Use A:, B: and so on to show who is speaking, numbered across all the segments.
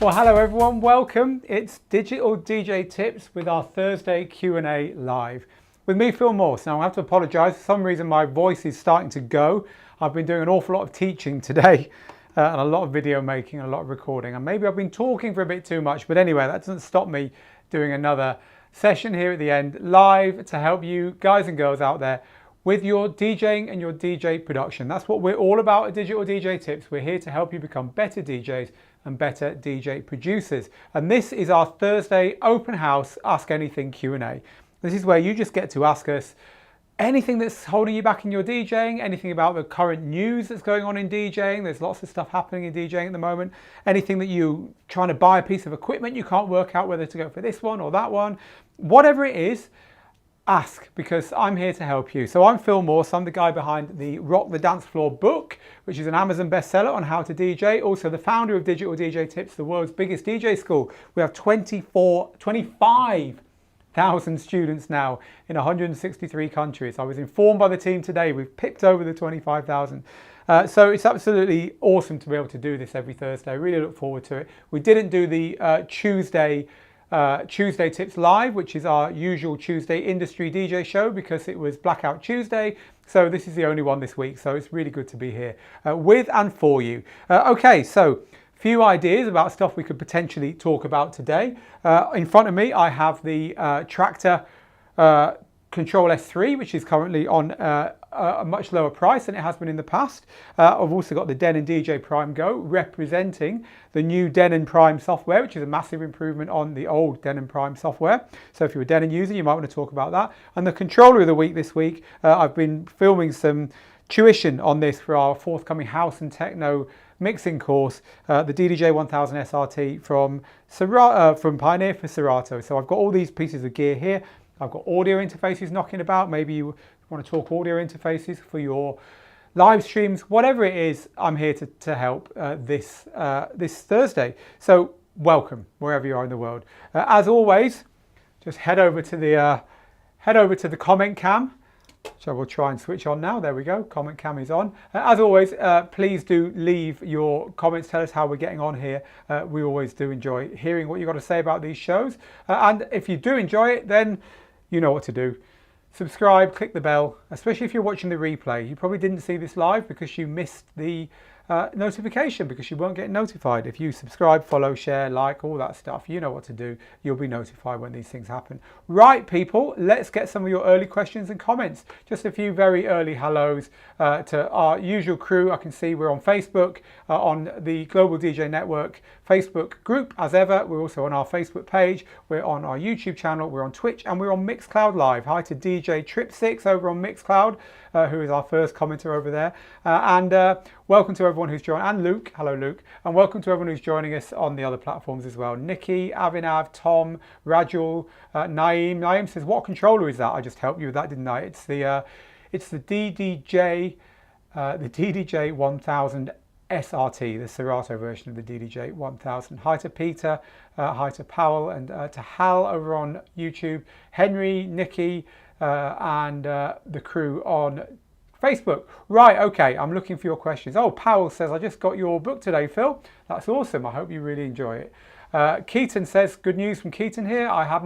A: Well, hello everyone, welcome. It's Digital DJ Tips with our Thursday Q&A live. With me, Phil Morse. Now I have to apologise, for some reason my voice is starting to go. I've been doing an awful lot of teaching today and a lot of video making, a lot of recording, and maybe I've been talking for a bit too much, but anyway, that doesn't stop me doing another session here at the end, live to help you guys and girls out there with your DJing and your DJ production. That's what we're all about at Digital DJ Tips. We're here to help you become better DJs and better DJ producers. And this is our Thursday open house Ask Anything Q&A. This is where you just get to ask us anything that's holding you back in your DJing, anything about the current news that's going on in DJing. There's lots of stuff happening in DJing at the moment. Anything that you trying to buy a piece of equipment, you can't work out whether to go for this one or that one. Whatever it is, ask, because I'm here to help you. So I'm Phil Morse, I'm the guy behind the Rock the Dance Floor book, which is an Amazon bestseller on how to DJ. Also the founder of Digital DJ Tips, the world's biggest DJ school. We have 25,000 students now in 163 countries. I was informed by the team today, we've picked over the 25,000. So it's absolutely awesome to be able to do this every Thursday. I really look forward to it. We didn't do the Tuesday Tips Live, which is our usual Tuesday industry DJ show, because it was Blackout Tuesday. So this is the only one this week. So it's really good to be here with and for you. Okay, so few ideas about stuff we could potentially talk about today. In front of me, I have the Traktor Control S3, which is currently on a much lower price than it has been in the past. I've also got the Denon Dj Prime Go, representing the new Denon Prime software, which is a massive improvement on the old Denon Prime software. So if you're a Denon user, you might want to talk about that. And the controller of the week this week, I've been filming some tuition on this for our forthcoming house and techno mixing course, the DDJ 1000 SRT from Pioneer for Serato. So I've got all these pieces of gear here. I've got audio interfaces knocking about. Maybe you want to talk audio interfaces for your live streams. Whatever it is, I'm here to help this Thursday. So welcome wherever you are in the world. As always, just head over to the comment cam. So we'll try and switch on now. There we go. Comment cam is on. As always, please do leave your comments. Tell us how we're getting on here. We always do enjoy hearing what you've got to say about these shows. And if you do enjoy it, then you know what to do. Subscribe, click the bell, especially if you're watching the replay. You probably didn't see this live because you missed the notification, because you won't get notified. If you subscribe, follow, share, like, all that stuff, you know what to do. You'll be notified when these things happen. Right, people, let's get some of your early questions and comments. Just a few very early hellos to our usual crew. I can see we're on Facebook, on the Global DJ Network Facebook group, as ever. We're also on our Facebook page. We're on our YouTube channel. We're on Twitch, and we're on Mixcloud Live. Hi to DJ Trip6 over on Mixcloud, who is our first commenter over there. And welcome to everyone who's joined, and Luke, hello Luke, and welcome to everyone who's joining us on the other platforms as well. Nikki, Avinav, Tom, Rajul, Naeem. Naeem says, what controller is that? I just helped you with that, didn't I? It's the DDJ 1000 SRT, the Serato version of the DDJ 1000. Hi to Peter, hi to Powell, and to Hal over on YouTube, Henry, Nikki, and the crew on Facebook. Right, okay, I'm looking for your questions. Oh, Powell says, I just got your book today, Phil. That's awesome. I hope you really enjoy it. Keaton says, good news from Keaton here. I hope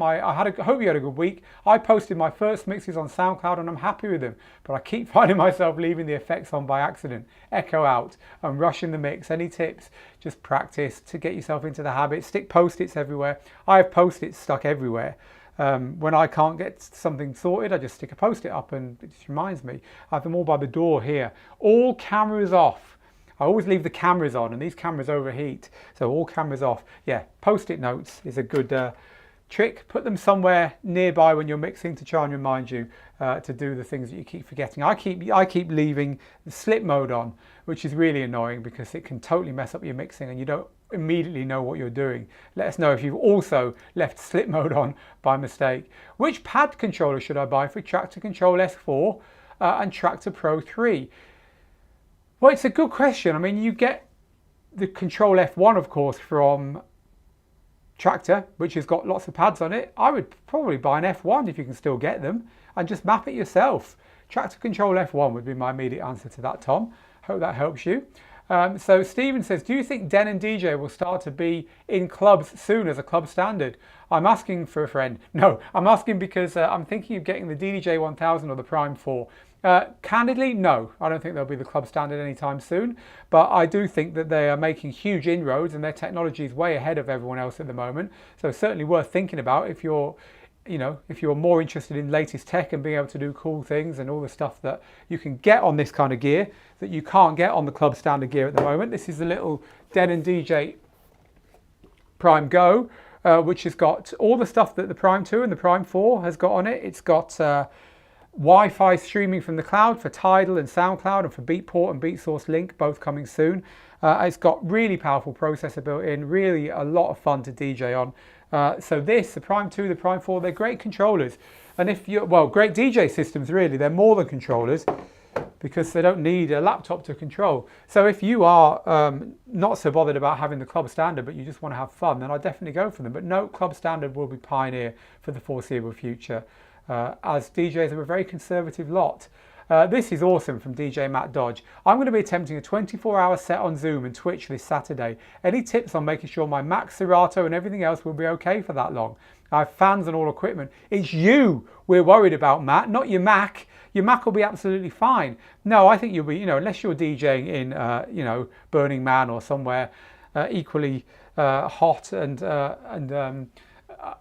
A: you had a good week. I posted my first mixes on SoundCloud and I'm happy with them, but I keep finding myself leaving the effects on by accident. Echo out and rushing the mix. Any tips? Just practice to get yourself into the habit. Stick post-its everywhere. I have post-its stuck everywhere. When I can't get something sorted, I just stick a post-it up and it just reminds me. I have them all by the door here. All cameras off. I always leave the cameras on, and these cameras overheat. So all cameras off. Yeah, post-it notes is a good trick. Put them somewhere nearby when you're mixing to try and remind you to do the things that you keep forgetting. I keep leaving the slip mode on, which is really annoying because it can totally mess up your mixing and you don't immediately know what you're doing. Let us know if you've also left slip mode on by mistake. Which pad controller should I buy for Traktor Control S4 and Traktor Pro 3? Well, it's a good question. I mean, you get the Control F1, of course, from Traktor, which has got lots of pads on it. I would probably buy an F1 if you can still get them and just map it yourself. Traktor Control F1 would be my immediate answer to that, Tom. Hope that helps you. So Stephen says, do you think Denon Dj will start to be in clubs soon as a club standard? I'm asking for a friend. No, I'm asking because I'm thinking of getting the DDJ 1000 or the Prime 4. Candidly, no, I don't think they'll be the club standard anytime soon, but I do think that they are making huge inroads and their technology is way ahead of everyone else at the moment. So certainly worth thinking about if you're more interested in latest tech and being able to do cool things and all the stuff that you can get on this kind of gear that you can't get on the club standard gear at the moment. This is the little Denon Dj Prime Go, which has got all the stuff that the Prime 2 and the Prime 4 has got on it. It's got Wi-Fi streaming from the cloud for Tidal and SoundCloud, and for Beatport and BeatSource Link, both coming soon. It's got really powerful processor built in, really a lot of fun to DJ on. So this, the Prime 2, the Prime 4, they're great controllers. And if you're, well, great DJ systems really, they're more than controllers because they don't need a laptop to control. So if you are not so bothered about having the club standard, but you just want to have fun, then I'd definitely go for them. But no, club standard will be Pioneer for the foreseeable future, as DJs are a very conservative lot. This is awesome from DJ Matt Dodge. I'm going to be attempting a 24-hour set on Zoom and Twitch this Saturday. Any tips on making sure my Mac, Serato and everything else will be okay for that long? I have fans and all equipment. It's you we're worried about, Matt, not your Mac. Your Mac will be absolutely fine. No, I think you'll be, unless you're DJing in, Burning Man or somewhere equally hot and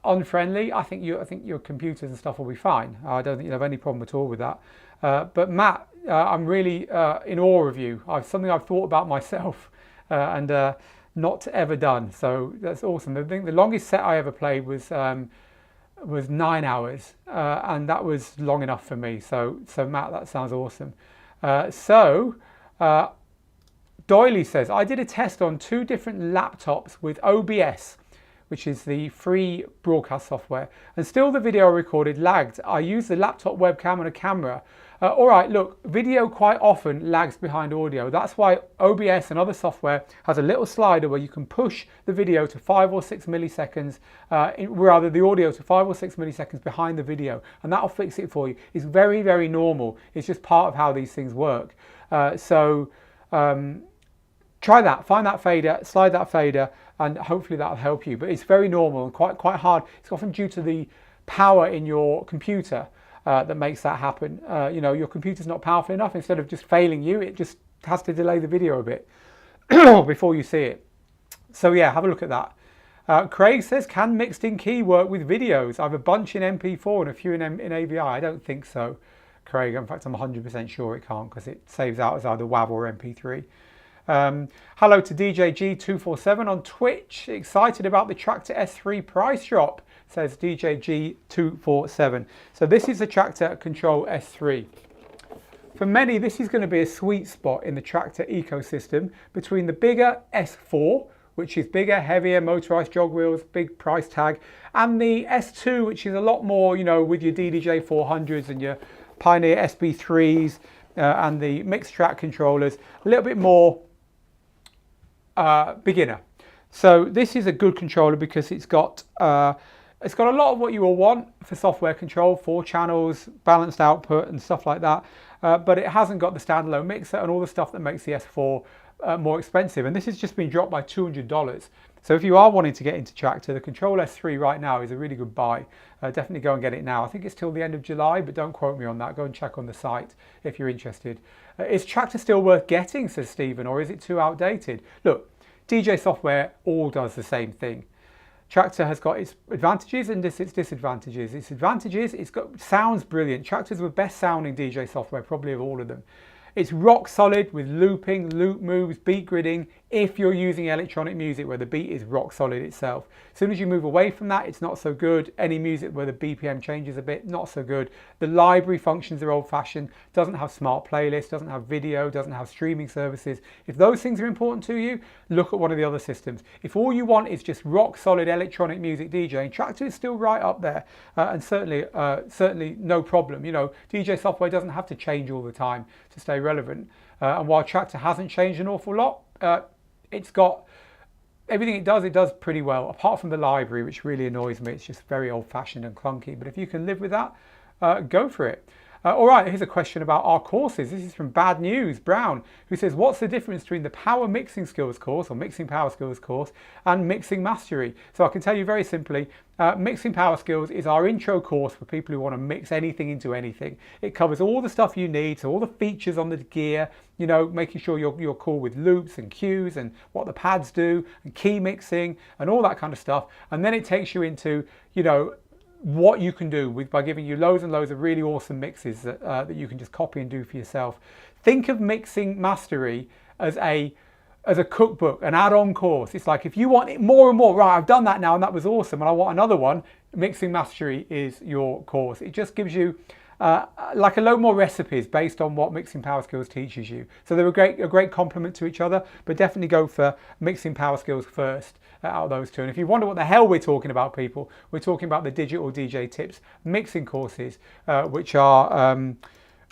A: unfriendly, I think your computers and stuff will be fine. I don't think you'll have any problem at all with that. But Matt, I'm really in awe of you. Something I've thought about myself and not ever done. So that's awesome. I think the longest set I ever played was 9 hours, and that was long enough for me. So Matt, that sounds awesome. Doily says, I did a test on 2 different laptops with OBS, which is the free broadcast software, and still the video I recorded lagged. I used the laptop webcam and a camera. All right, look, video quite often lags behind audio. That's why OBS and other software has a little slider where you can push the video to 5 or 6 milliseconds, rather the audio to 5 or 6 milliseconds behind the video, and that'll fix it for you. It's very, very normal. It's just part of how these things work. Try that, find that fader, slide that fader, and hopefully that'll help you. But it's very normal and quite hard. It's often due to the power in your computer that makes that happen. Your computer's not powerful enough. Instead of just failing you, it just has to delay the video a bit before you see it. So yeah, have a look at that. Craig says, can mixed in key work with videos? I have a bunch in MP4 and a few in AVI. I don't think so, Craig. In fact, I'm 100% sure it can't because it saves out as either WAV or MP3. Hello to DJ G247 on Twitch. Excited about the Traktor S3 price drop, says DJ G247. So this is the Traktor Control S3. For many, this is going to be a sweet spot in the Traktor ecosystem between the bigger S4, which is bigger, heavier, motorized jog wheels, big price tag, and the S2, which is a lot more, with your DDJ 400s and your Pioneer SB3s and the mixed track controllers, a little bit more beginner. So this is a good controller because it's got a lot of what you will want for software control, 4 channels, balanced output and stuff like that, but it hasn't got the standalone mixer and all the stuff that makes the S4 more expensive, and this has just been dropped by $200. So if you are wanting to get into Traktor, the Control S3 right now is a really good buy. Definitely go and get it now. I think it's till the end of July, but don't quote me on that. Go and check on the site if you're interested. Is Traktor still worth getting, says Stephen, or is it too outdated? Look, DJ software all does the same thing. Traktor has got its advantages and its disadvantages. Its advantages, sounds brilliant. Traktor's the best sounding DJ software probably of all of them. It's rock solid with looping, loop moves, beat gridding, if you're using electronic music where the beat is rock solid itself. As soon as you move away from that, it's not so good. Any music where the BPM changes a bit, not so good. The library functions are old fashioned, doesn't have smart playlists, doesn't have video, doesn't have streaming services. If those things are important to you, look at one of the other systems. If all you want is just rock solid electronic music DJing, Traktor is still right up there, and certainly no problem. DJ software doesn't have to change all the time to stay relevant. And while Traktor hasn't changed an awful lot, it's got everything it does pretty well, apart from the library, which really annoys me. It's just very old-fashioned and clunky. But if you can live with that, go for it. All right, here's a question about our courses. This is from Bad News Brown, who says, what's the difference between the Power Mixing Skills course or Mixing Power Skills course and Mixing Mastery? So I can tell you very simply, Mixing Power Skills is our intro course for people who want to mix anything into anything. It covers all the stuff you need, so all the features on the gear, you know, making sure you're cool with loops and cues and what the pads do and key mixing and all that kind of stuff. And then it takes you into, you know, what you can do by giving you loads and loads of really awesome mixes that you can just copy and do for yourself. Think of Mixing Mastery as a cookbook, an add-on course. It's like if you want it more and more, right, I've done that now and that was awesome and I want another one, Mixing Mastery is your course. It just gives you like a load more recipes based on what Mixing Power Skills teaches you. So they're a great complement to each other, but definitely go for Mixing Power Skills first out of those two. And if you wonder what the hell we're talking about, people, we're talking about the Digital DJ Tips mixing courses, which are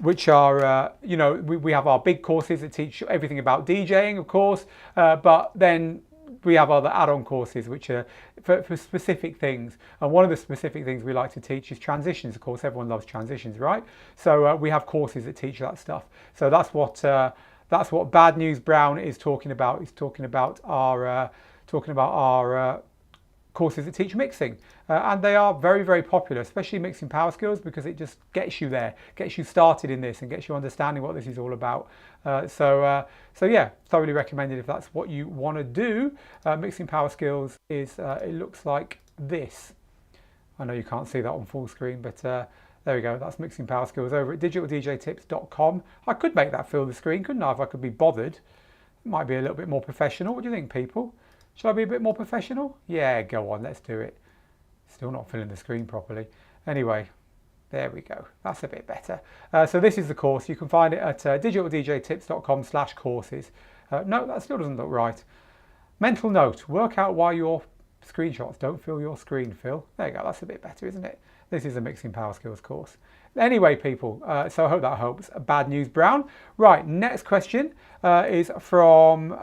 A: you know, we have our big courses that teach everything about DJing, of course, but then we have other add-on courses which are for specific things. And one of the specific things we like to teach is transitions. Of course, everyone loves transitions, right? So we have courses that teach that stuff. So that's what Bad News Brown is talking about. He's talking about our courses that teach mixing, and they are very, very popular, especially Mixing Power Skills, because it just gets you there, gets you started in this and gets you understanding what this is all about. So yeah, thoroughly recommended if that's what you want to do. Mixing Power Skills is, it looks like this. I know you can't see that on full screen, but there we go. That's Mixing Power Skills over at digitaldjtips.com. I could make that fill the screen, couldn't I, if I could be bothered? It might be a little bit more professional. What do you think, people? Should I be a bit more professional? Yeah, go on, let's do it. Still not filling the screen properly. Anyway, there we go. That's a bit better. So this is the course. You can find it at digitaldjtips.com/courses. No, that still doesn't look right. Mental note, work out why your screenshots don't fill your screen, Phil. There you go, that's a bit better, isn't it? This is a Mixing Power Skills course. Anyway, people, so I hope that helps. Bad News Brown. Right, next question is from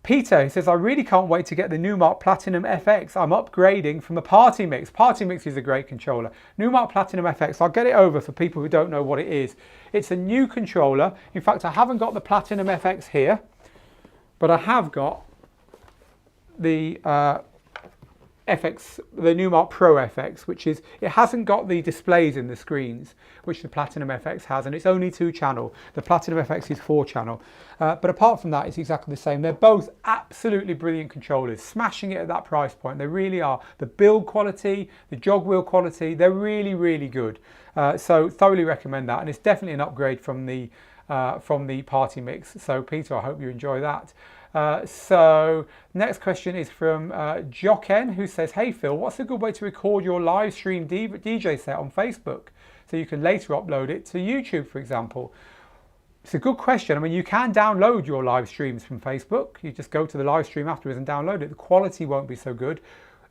A: Peter. He says, I really can't wait to get the Numark Platinum FX. I'm upgrading from a Party Mix. Party Mix is a great controller. Numark Platinum FX, I'll get it over for people who don't know what it is. It's a new controller. In fact, I haven't got the Platinum FX here, but I have got the FX, the Numark Pro FX, which is, it hasn't got the displays in the screens, which the Platinum FX has, and it's only 2-channel. The Platinum FX is 4-channel. But apart from that, it's exactly the same. They're both absolutely brilliant controllers, smashing it at that price point. They really are. The build quality, the jog wheel quality, they're really, really good. So thoroughly recommend that, and it's definitely an upgrade from the Party Mix. So Peter, I hope you enjoy that. So next question is from Jocken, who says, hey Phil, what's a good way to record your live stream DJ set on Facebook so you can later upload it to YouTube, for example? It's a good question. I mean, you can download your live streams from Facebook. You just go to the live stream afterwards and download it. The quality won't be so good.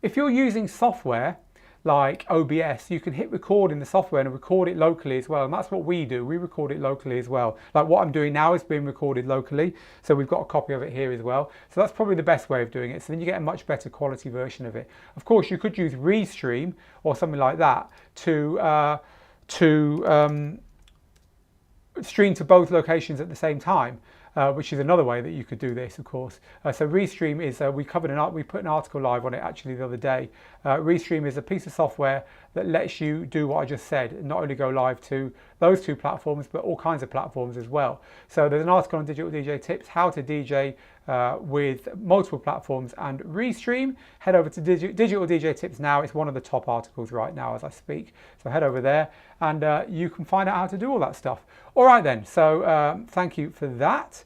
A: If you're using software like OBS, you can hit record in the software and record it locally as well, and that's what we do. We record it locally as well. Like what I'm doing now is being recorded locally, so we've got a copy of it here as well. So that's probably the best way of doing it, so then you get a much better quality version of it. Of course, you could use Restream or something like that to stream to both locations at the same time, which is another way that you could do this, of course. So Restream is, we put an article live on it actually the other day. Restream is a piece of software that lets you do what I just said, not only go live to those two platforms, but all kinds of platforms as well. So there's an article on Digital DJ Tips, how to DJ with multiple platforms and Restream. Head over to Digital DJ Tips now. It's one of the top articles right now as I speak. So head over there and you can find out how to do all that stuff. All right then, so thank you for that.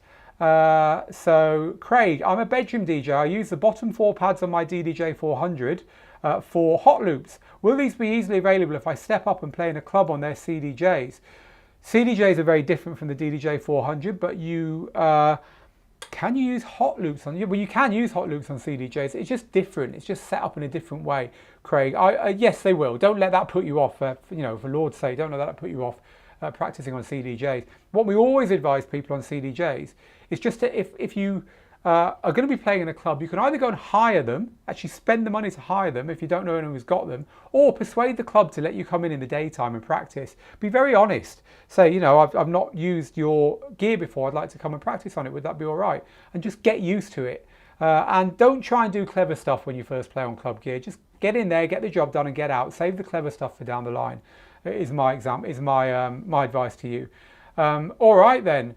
A: So Craig, I'm a bedroom DJ. I use the bottom 4 pads on my DDJ 400 for hot loops. Will these be easily available if I step up and play in a club on their CDJs? CDJs are very different from the DDJ 400, but you can you use hot loops on? Well, you can use hot loops on CDJs. It's just different. It's just set up in a different way, Craig. Yes, they will. Don't let that put you off. You know, for Lord's sake, don't let that put you off practicing on CDJs. What we always advise people on CDJs is just to, if you are going to be playing in a club, you can either go and hire them, actually spend the money to hire them if you don't know anyone who's got them, or persuade the club to let you come in the daytime and practice. Be very honest. Say, you know, I've not used your gear before, I'd like to come and practice on it, would that be all right? And just get used to it. And don't try and do clever stuff when you first play on club gear. Just get in there, get the job done and get out. Save the clever stuff for down the line, is my my advice to you. All right then.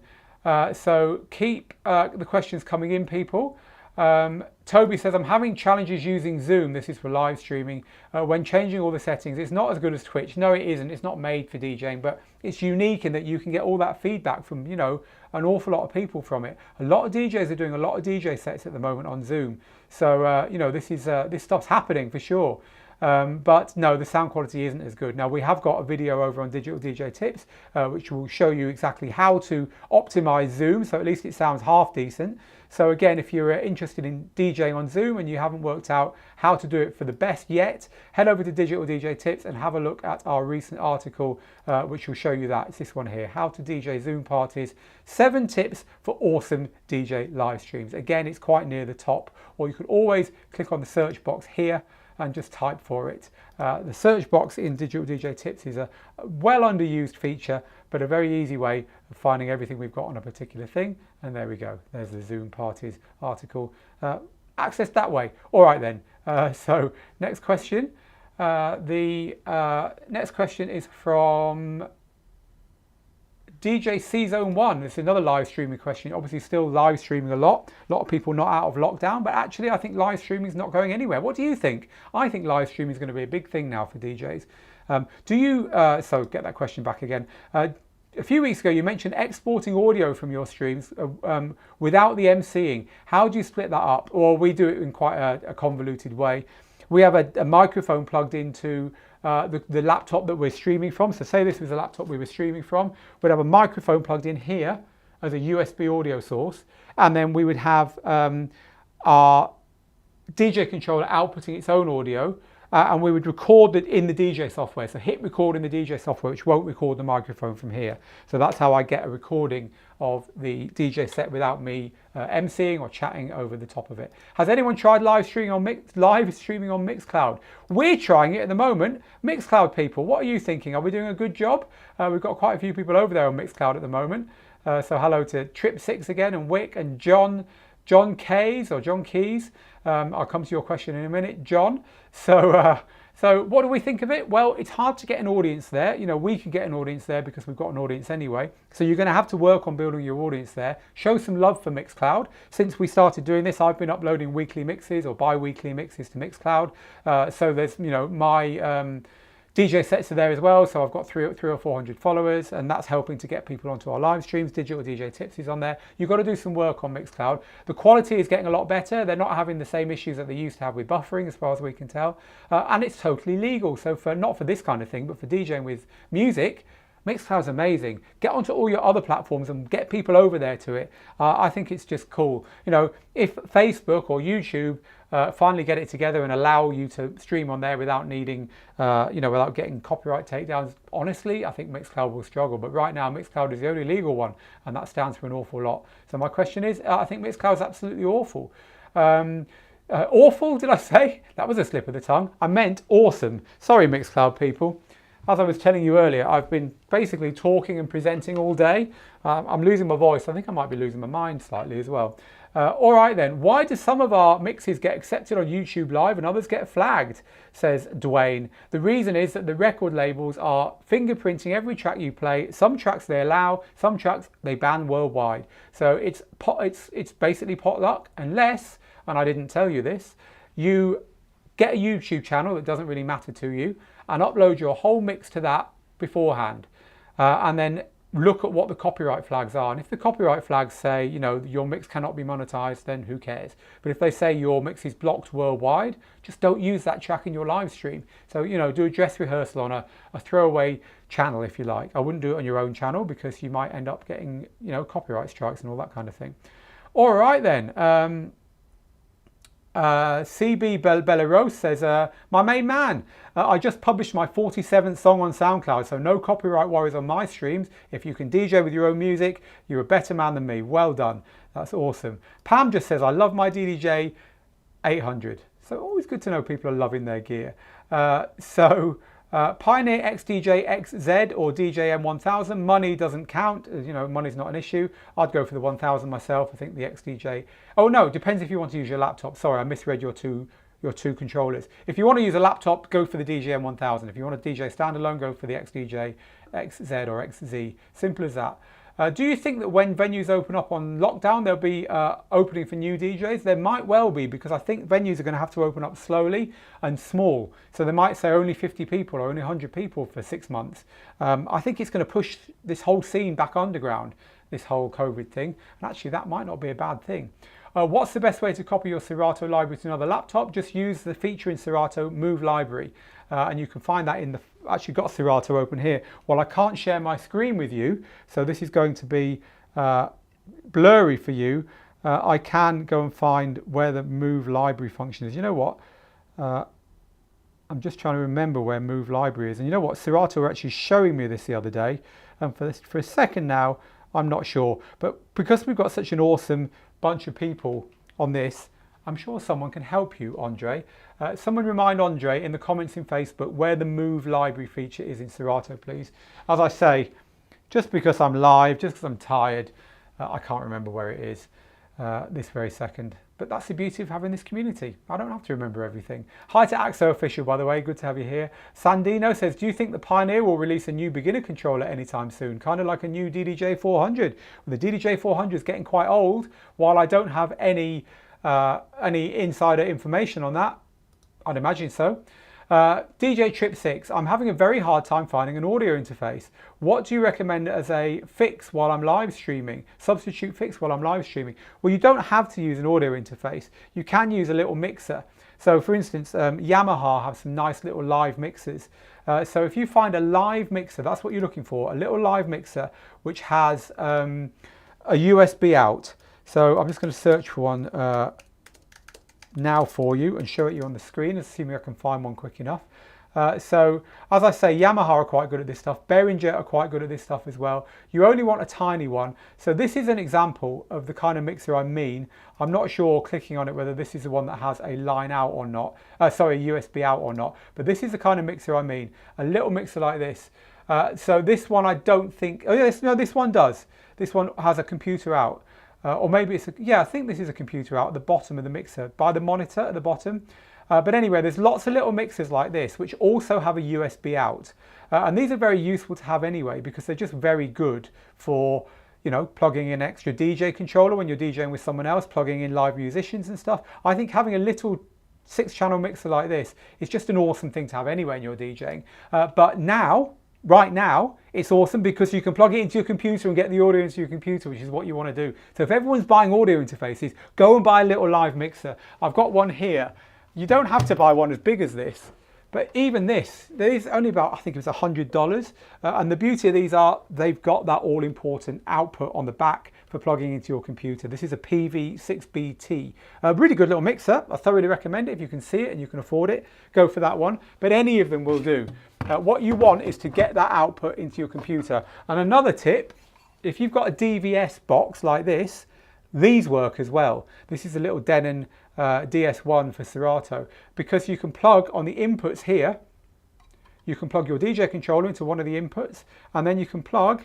A: So keep the questions coming in, people. Toby says, I'm having challenges using Zoom. This is for live streaming. When changing all the settings, it's not as good as Twitch. No, it isn't. It's not made for DJing, but it's unique in that you can get all that feedback from, you know, an awful lot of people from it. A lot of DJs are doing a lot of DJ sets at the moment on Zoom. So, you know, this stuff's happening for sure. But no, the sound quality isn't as good. Now we have got a video over on Digital DJ Tips, which will show you exactly how to optimize Zoom, so at least it sounds half decent. So again, if you're interested in DJing on Zoom and you haven't worked out how to do it for the best yet, head over to Digital DJ Tips and have a look at our recent article, which will show you that. It's this one here, How to DJ Zoom Parties, 7 tips for awesome DJ live streams. Again, it's quite near the top, or you could always click on the search box here and just type for it. The search box in Digital DJ Tips is a well underused feature, but a very easy way of finding everything we've got on a particular thing. And there we go. There's the Zoom Parties article. Accessed that way. All right then. So next question. The next question is from DJ C Zone 1. It's another live streaming question. Obviously still live streaming a lot of people not out of lockdown, but actually I think live streaming is not going anywhere. What do you think? I think live streaming is going to be a big thing now for DJs. Do you, so get that question back again. A few weeks ago you mentioned exporting audio from your streams without the emceeing. How do you split that up? Or we do it in quite a convoluted way. We have a microphone plugged into the laptop that we're streaming from. So say this was a laptop we were streaming from. We'd have a microphone plugged in here as a USB audio source. And then we would have our DJ controller outputting its own audio. And we would record it in the DJ software. So hit record in the DJ software, which won't record the microphone from here. So that's how I get a recording of the DJ set without me emceeing or chatting over the top of it. Has anyone tried live streaming on Mixcloud? We're trying it at the moment. Mixcloud people, what are you thinking? Are we doing a good job? We've got quite a few people over there on Mixcloud at the moment. So hello to Trip6 again, and Wick and John Keys. I'll come to your question in a minute, John. So what do we think of it? Well, it's hard to get an audience there. You know, we can get an audience there because we've got an audience anyway. So you're going to have to work on building your audience there. Show some love for Mixcloud. Since we started doing this, I've been uploading weekly mixes or bi-weekly mixes to Mixcloud. So there's, you know, my DJ sets are there as well, so I've got 300 or 400 followers, and that's helping to get people onto our live streams. Digital DJ Tips is on there. You've got to do some work on Mixcloud. The quality is getting a lot better. They're not having the same issues that they used to have with buffering, as far as we can tell, and it's totally legal. So not for this kind of thing, but for DJing with music, Mixcloud's amazing. Get onto all your other platforms and get people over there to it. I think it's just cool. You know, if Facebook or YouTube finally get it together and allow you to stream on there without needing, without getting copyright takedowns, honestly, I think Mixcloud will struggle. But right now, Mixcloud is the only legal one, and that stands for an awful lot. So my question is, I think Mixcloud's absolutely awful. Awful, did I say? That was a slip of the tongue. I meant awesome. Sorry, Mixcloud people. As I was telling you earlier, I've been basically talking and presenting all day. I'm losing my voice. I think I might be losing my mind slightly as well. All right then, why do some of our mixes get accepted on YouTube Live and others get flagged, says Dwayne. The reason is that the record labels are fingerprinting every track you play. Some tracks they allow, some tracks they ban worldwide. So it's basically potluck unless, and I didn't tell you this, you get a YouTube channel that doesn't really matter to you and upload your whole mix to that beforehand, and then look at what the copyright flags are. And if the copyright flags say, you know, your mix cannot be monetized, then who cares? But if they say your mix is blocked worldwide, just don't use that track in your live stream. So, you know, do a dress rehearsal on a throwaway channel if you like. I wouldn't do it on your own channel because you might end up getting, you know, copyright strikes and all that kind of thing. All right then. CB Belarus says, my main man, I just published my 47th song on SoundCloud, so no copyright worries on my streams. If you can DJ with your own music, you're a better man than me. Well done. That's awesome. Pam just says, I love my DDJ 800. So always good to know people are loving their gear. Pioneer XDJ XZ or DJM 1000, money doesn't count. You know, money's not an issue. I'd go for the 1000 myself. I think the XDJ. Oh no, it depends if you want to use your laptop. Sorry, I misread your two controllers. If you want to use a laptop, go for the DJM 1000. If you want a DJ standalone, go for the XDJ XZ or XZ. Simple as that. Do you think that when venues open up on lockdown, there'll be opening for new DJs? There might well be, because I think venues are going to have to open up slowly and small. So they might say only 50 people or only 100 people for 6 months. I think it's going to push this whole scene back underground, this whole COVID thing. And actually, that might not be a bad thing. What's the best way to copy your Serato library to another laptop? Just use the feature in Serato, Move Library. And you can find that in the, actually got Serato open here. Well, I can't share my screen with you, so this is going to be blurry for you. I can go and find where the Move Library function is. You know what? I'm just trying to remember where Move Library is. And you know what? Serato were actually showing me this the other day. And for a second now, I'm not sure. But because we've got such an awesome bunch of people on this, I'm sure someone can help you, Andre. Someone remind Andre in the comments in Facebook where the Move Library feature is in Serato, please. As I say, just because I'm live, just because I'm tired, I can't remember where it is this very second. But that's the beauty of having this community. I don't have to remember everything. Hi to Axo Official, by the way. Good to have you here. Sandino says, do you think the Pioneer will release a new beginner controller anytime soon? Kind of like a new DDJ 400. Well, the DDJ 400 is getting quite old. While I don't have any insider information on that, I'd imagine so. DJ Trip 6, I'm having a very hard time finding an audio interface. What do you recommend as a fix while I'm live streaming? Substitute fix while I'm live streaming? Well, you don't have to use an audio interface. You can use a little mixer. So for instance, Yamaha have some nice little live mixers. So if you find a live mixer, that's what you're looking for, a little live mixer which has a USB out. So I'm just going to search for one now for you and show it you on the screen, assuming I can find one quick enough. So as I say, Yamaha are quite good at this stuff. Behringer are quite good at this stuff as well. You only want a tiny one. So this is an example of the kind of mixer I mean. I'm not sure clicking on it whether this is the one that has a line out or not. Sorry, a USB out or not. But this is the kind of mixer I mean. A little mixer like this. So this one I don't think, oh yes, no, this one does. This one has a computer out. Or maybe it's, yeah, I think this is a computer out at the bottom of the mixer, by the monitor at the bottom. But anyway, there's lots of little mixers like this, which also have a USB out. And these are very useful to have anyway, because they're just very good for, you know, plugging in extra DJ controller when you're DJing with someone else, plugging in live musicians and stuff. I think having a little 6-channel mixer like this is just an awesome thing to have anyway when you're DJing. But now, right now, it's awesome because you can plug it into your computer and get the audio into your computer, which is what you want to do. So if everyone's buying audio interfaces, go and buy a little live mixer. I've got one here. You don't have to buy one as big as this, but even this is only about, I think it was $100. And the beauty of these are they've got that all important output on the back for plugging into your computer. This is a PV6BT, a really good little mixer. I thoroughly recommend it. If you can see it and you can afford it, go for that one, but any of them will do. What you want is to get that output into your computer. And another tip, if you've got a DVS box like this, these work as well. This is a little Denon DS1 for Serato, because you can plug on the inputs here, you can plug your DJ controller into one of the inputs, and then you can plug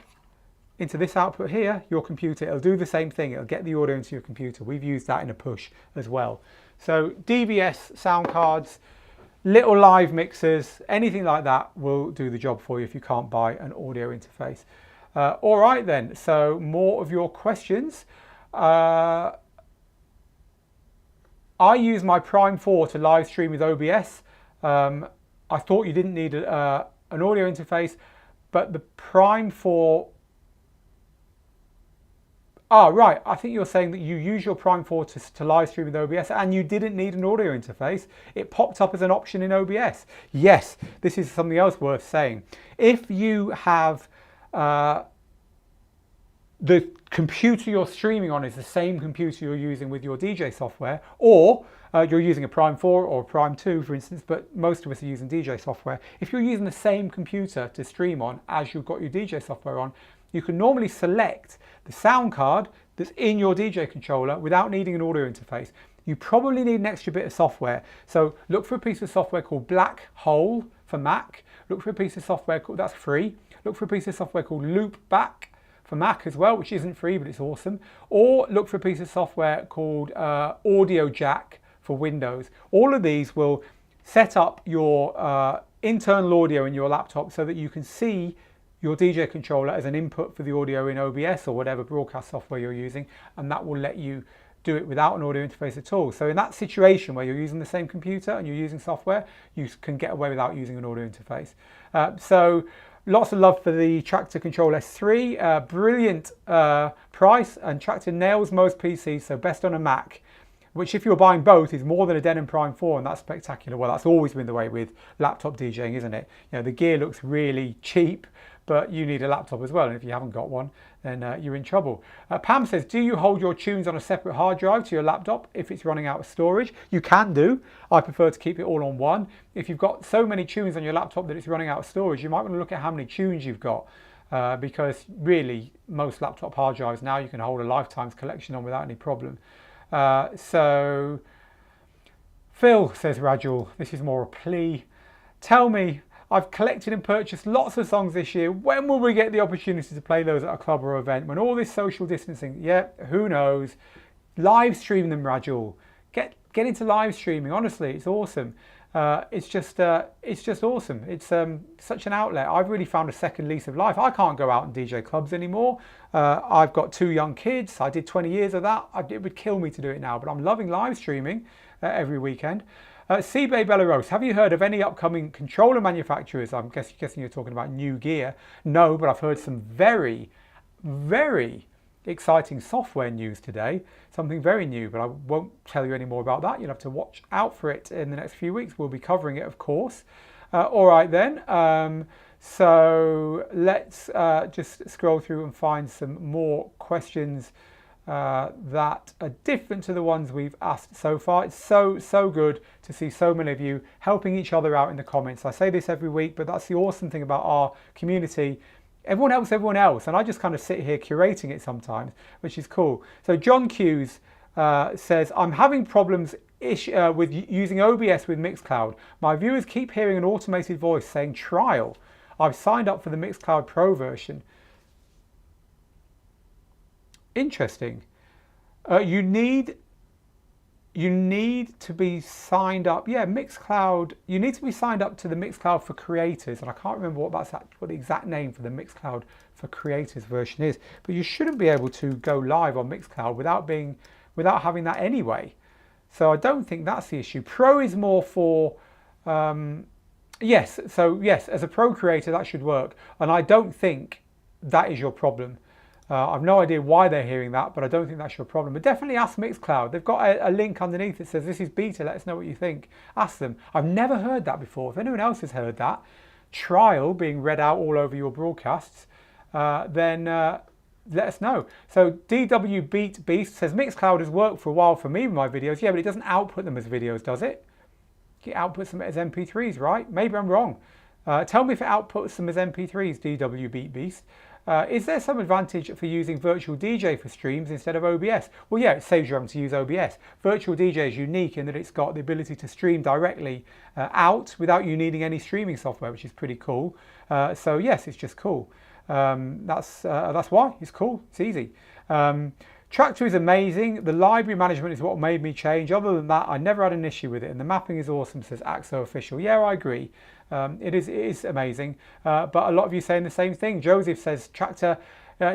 A: into this output here, your computer. It'll do the same thing. It'll get the audio into your computer. We've used that in a push as well. So DVS sound cards, little live mixers, anything like that will do the job for you if you can't buy an audio interface. All right then, so more of your questions. I use my Prime 4 to live stream with OBS. I thought you didn't need an audio interface, but the Prime 4... Ah, right, I think you're saying that you use your Prime 4 to live stream with OBS and you didn't need an audio interface. It popped up as an option in OBS. Yes, this is something else worth saying. If you have... the computer you're streaming on is the same computer you're using with your DJ software, or you're using a Prime 4 or a Prime 2, for instance, but most of us are using DJ software. If you're using the same computer to stream on as you've got your DJ software on, you can normally select the sound card that's in your DJ controller without needing an audio interface. You probably need an extra bit of software. So look for a piece of software called Black Hole for Mac. Look for a piece of software called, that's free. Look for a piece of software called Loopback for Mac as well, which isn't free, but it's awesome. Or look for a piece of software called Audio Jack for Windows. All of these will set up your internal audio in your laptop so that you can see your DJ controller as an input for the audio in OBS or whatever broadcast software you're using, and that will let you do it without an audio interface at all. So in that situation where you're using the same computer and you're using software, you can get away without using an audio interface. So lots of love for the Traktor Control S3, brilliant price, and Traktor nails most PCs, so best on a Mac, which if you're buying both is more than a Denon Prime 4, and that's spectacular. Well, that's always been the way with laptop DJing, isn't it? You know, the gear looks really cheap, but you need a laptop as well, and if you haven't got one, then you're in trouble. Pam says, do you hold your tunes on a separate hard drive to your laptop if it's running out of storage? You can do. I prefer to keep it all on one. If you've got so many tunes on your laptop that it's running out of storage, you might want to look at how many tunes you've got, because really most laptop hard drives now you can hold a lifetime's collection on without any problem. So Phil, says Rajul, this is more a plea. Tell me, I've collected and purchased lots of songs this year. When will we get the opportunity to play those at a club or event? When all this social distancing, yeah, who knows? Live stream them, Rajul. Get into live streaming. Honestly, it's awesome. It's just awesome. It's such an outlet. I've really found a second lease of life. I can't go out and DJ clubs anymore. I've got 2 young kids. I did 20 years of that. It would kill me to do it now, but I'm loving live streaming every weekend. Seabay Belarus, have you heard of any upcoming controller manufacturers? I'm guessing you're talking about new gear. No, but I've heard some very, very exciting software news today. Something very new, but I won't tell you any more about that. You'll have to watch out for it in the next few weeks. We'll be covering it, of course. All right then. So let's just scroll through and find some more questions that are different to the ones we've asked so far. It's so good to see so many of you helping each other out in the comments. I say this every week, but that's the awesome thing about our community. Everyone helps everyone else, and I just kind of sit here curating it sometimes, which is cool. So John Hughes says, I'm having problems with using OBS with Mixcloud. My viewers keep hearing an automated voice saying trial. I've signed up for the Mixcloud Pro version. Interesting. You need to be signed up. Yeah, Mixcloud. You need to be signed up to the Mixcloud for Creators, and I can't remember what the exact name for the Mixcloud for Creators version is. But you shouldn't be able to go live on Mixcloud without having that anyway. So I don't think that's the issue. Pro is more for yes. So yes, as a pro creator that should work, and I don't think that is your problem. I've no idea why they're hearing that, but I don't think that's your problem. But definitely ask Mixcloud. They've got a link underneath that says, this is beta, let us know what you think. Ask them. I've never heard that before. If anyone else has heard that, trial being read out all over your broadcasts, then let us know. So DW Beast says, Mixcloud has worked for a while for me with my videos. Yeah, but it doesn't output them as videos, does it? It outputs them as MP3s, right? Maybe I'm wrong. Tell me if it outputs them as MP3s, DW Beast. Is there some advantage for using Virtual DJ for streams instead of OBS? Well, yeah, it saves you having to use OBS. Virtual DJ is unique in that it's got the ability to stream directly out without you needing any streaming software, which is pretty cool. So yes, it's just cool. That's why it's cool. It's easy. Traktor is amazing. The library management is what made me change. Other than that, I never had an issue with it. And the mapping is awesome, says Axo Official. Yeah, I agree. It is amazing. But a lot of you saying the same thing. Joseph says Traktor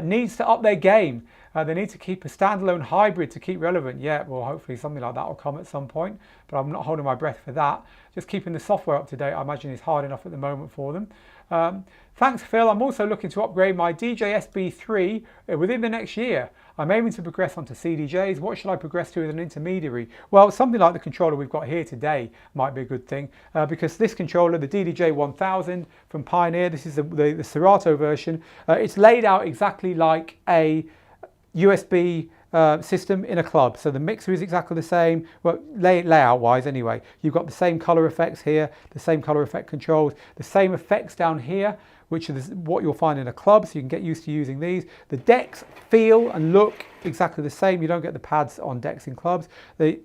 A: needs to up their game. They need to keep a standalone hybrid to keep relevant. Yeah, well, hopefully something like that will come at some point. But I'm not holding my breath for that. Just keeping the software up to date, I imagine, is hard enough at the moment for them. Thanks, Phil. I'm also looking to upgrade my DJ SB3 within the next year. I'm aiming to progress onto CDJs. What should I progress to as an intermediary? Well, something like the controller we've got here today might be a good thing, because this controller, the DDJ 1000 from Pioneer, this is the Serato version. It's laid out exactly like a USB system in a club. So the mixer is exactly the same, well, layout wise anyway. You've got the same color effects here, the same color effect controls, the same effects down here, which is what you'll find in a club, so you can get used to using these. The decks feel and look exactly the same. You don't get the pads on decks in clubs. The